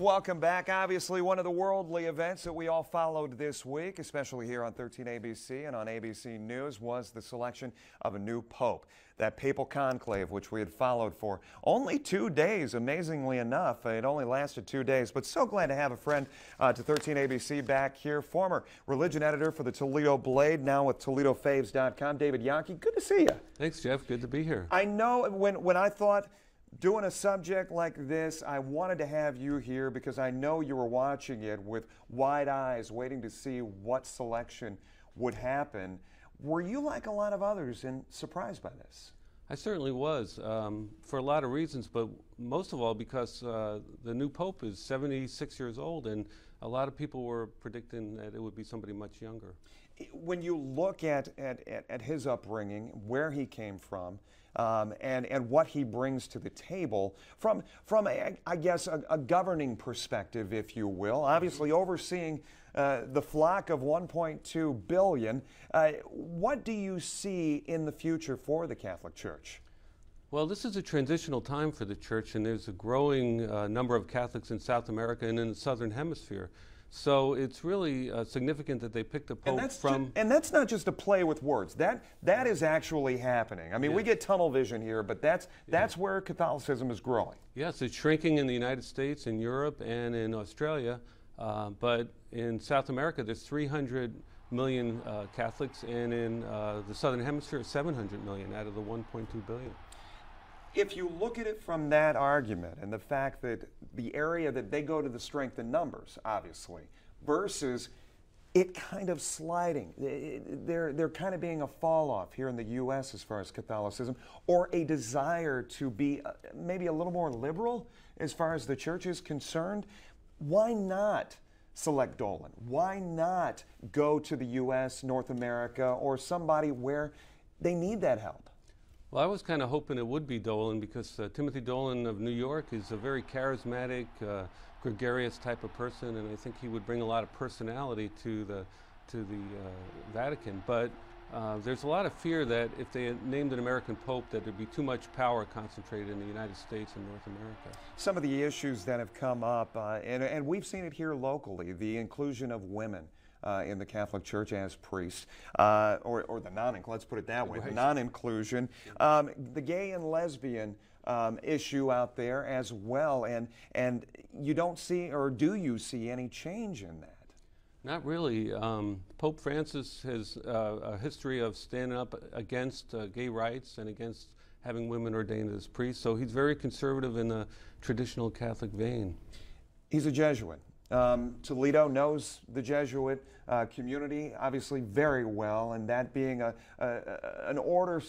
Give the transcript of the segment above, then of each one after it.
Welcome back. Obviously, one of the worldly events that we all followed this week, especially here on 13 ABC and on ABC News, was the selection of a new pope. That papal conclave, which we had followed for only 2 days, amazingly enough. It only lasted 2 days, but so glad to have a friend to 13 ABC back here, former religion editor for the Toledo Blade, now with ToledoFaves.com, David Yankey. Good to see you. Thanks, Jeff. Good to be here. I know when I thought doing a subject like this, I wanted to have you here because I know you were watching it with wide eyes, waiting to see what selection would happen. Were you, like a lot of others, and surprised by this? I certainly was, for a lot of reasons, but most of all because the new pope is 76 years old, and a lot of people were predicting that it would be somebody much younger. When you look at his upbringing, where he came from, and what he brings to the table from I guess, a governing perspective, if you will, obviously overseeing the flock of 1.2 billion, what do you see in the future for the Catholic Church? Well, this is a transitional time for the Church, and there's a growing number of Catholics in South America and in the Southern Hemisphere. So it's really significant that they picked a pope and that's not just a play with words. That is actually happening. I mean, we get tunnel vision here, but that's where Catholicism is growing. Yes, it's shrinking in the United States, in Europe, and in Australia. But in South America, there's 300 million Catholics, and in the Southern Hemisphere, 700 million out of the 1.2 billion. If you look at it from that argument and the fact that the area that they go to the strength in numbers, obviously, versus it kind of sliding, they're kind of being a fall off here in the U.S. as far as Catholicism, or a desire to be maybe a little more liberal as far as the Church is concerned, why not select Dolan? Why not go to the U.S., North America, or somebody where they need that help? Well, I was kind of hoping it would be Dolan because Timothy Dolan of New York is a very charismatic, gregarious type of person, and I think he would bring a lot of personality to the Vatican. But there's a lot of fear that if they had named an American pope, that there'd be too much power concentrated in the United States and North America. Some of the issues that have come up, and we've seen it here locally, the inclusion of women in the Catholic Church as priests, or the let's put it that way, the non-inclusion, the gay and lesbian issue out there as well, and you don't see, or do you see any change in that? Not really. Pope Francis has a history of standing up against gay rights and against having women ordained as priests, so he's very conservative in the traditional Catholic vein. He's a Jesuit. Toledo knows the Jesuit community obviously very well, and that being an order,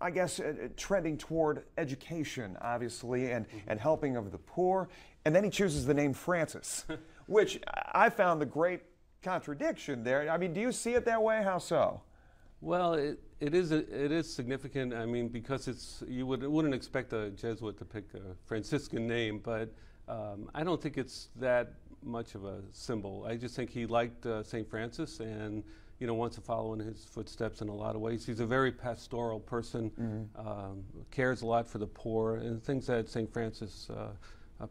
I guess, trending toward education, obviously, and helping of the poor. And then he chooses the name Francis, which I found the great contradiction there. I mean, do you see it that way? How so? Well, it is significant. I mean, because you wouldn't expect a Jesuit to pick a Franciscan name, but I don't think it's that much of a symbol. I just think he liked St. Francis and wants to follow in his footsteps in a lot of ways. He's a very pastoral person, cares a lot for the poor, and things that St. Francis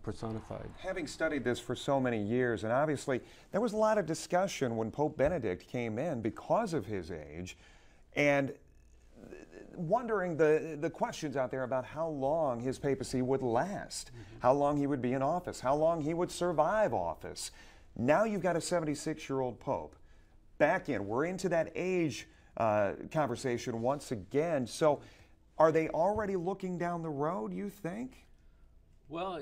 personified. Having studied this for so many years, and obviously there was a lot of discussion when Pope Benedict came in because of his age, and wondering the questions out there about how long his papacy would last, how long he would be in office, how long he would survive office. Now you've got a 76-year-old pope back in. We're into that age conversation once again. So are they already looking down the road, you think? Well,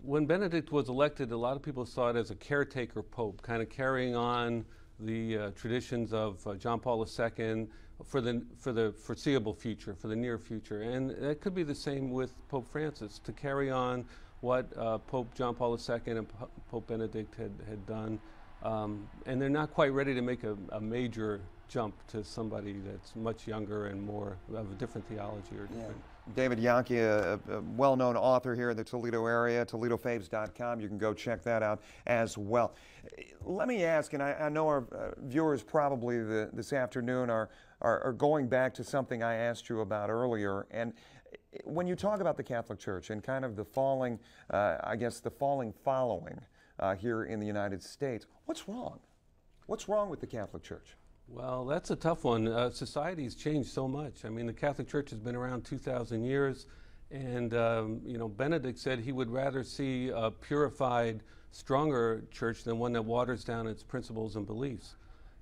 when Benedict was elected, a lot of people saw it as a caretaker pope, kind of carrying on the traditions of John Paul II for the foreseeable future, for the near future. And that could be the same with Pope Francis, to carry on what Pope John Paul II and Pope Benedict had done. And they're not quite ready to make a major jump to somebody that's much younger and more of a different theology or different. Yeah. David Yankey, a well-known author here in the Toledo area, ToledoFaves.com. You can go check that out as well. Let me ask, and I know our viewers probably this afternoon are going back to something I asked you about earlier, and when you talk about the Catholic Church and kind of the falling, I guess the falling following here in the United States, what's wrong? What's wrong with the Catholic Church? Well, that's a tough one. Society's changed so much. I mean, the Catholic Church has been around 2,000 years, and you know, Benedict said he would rather see a purified, stronger church than one that waters down its principles and beliefs.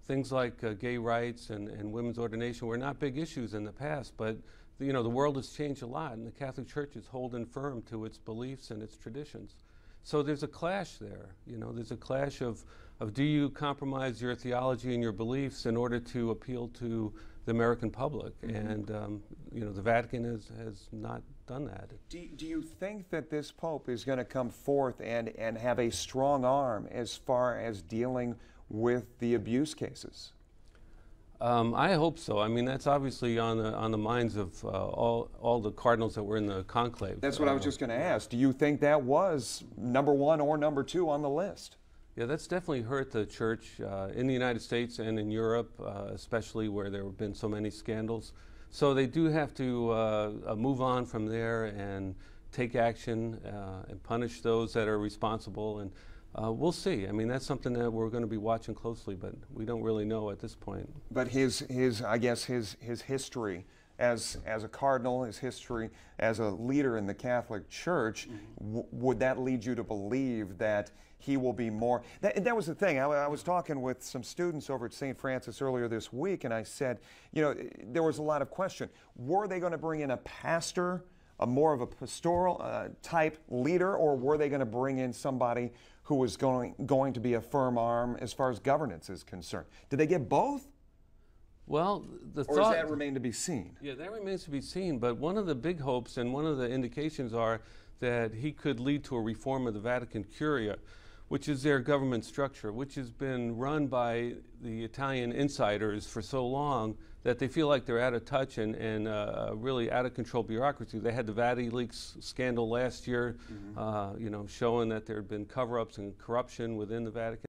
Things like gay rights and women's ordination were not big issues in the past, but you know, the world has changed a lot, and the Catholic Church is holding firm to its beliefs and its traditions. So there's a clash there. You know, there's a clash of do you compromise your theology and your beliefs in order to appeal to the American public? And you know, the Vatican has not done that. Do you think that this Pope is going to come forth and have a strong arm as far as dealing with the abuse cases? I hope so. I mean, that's obviously on the minds of all the cardinals that were in the conclave. That's what I was just going to ask. Do you think that was number one or number two on the list? Yeah, that's definitely hurt the church in the United States and in Europe, especially where there have been so many scandals. So they do have to move on from there and take action and punish those that are responsible. And we'll see. I mean, that's something that we're going to be watching closely, but we don't really know at this point. But his I guess his history as a cardinal, his history as a leader in the Catholic Church, would that lead you to believe that he will be more? That was the thing. I was talking with some students over at St. Francis earlier this week, and I said, you know, there was a lot of question. Were they going to bring in a pastor, a more of a pastoral type leader, or were they going to bring in somebody who was going to be a firm arm as far as governance is concerned? Did they get both? Well, or does that remain to be seen? Yeah, that remains to be seen. But one of the big hopes and one of the indications are that he could lead to a reform of the Vatican Curia, which is their government structure, which has been run by the Italian insiders for so long that they feel like they're out of touch and really out of control bureaucracy. They had the VatiLeaks scandal last year, you know, showing that there had been cover-ups and corruption within the Vatican.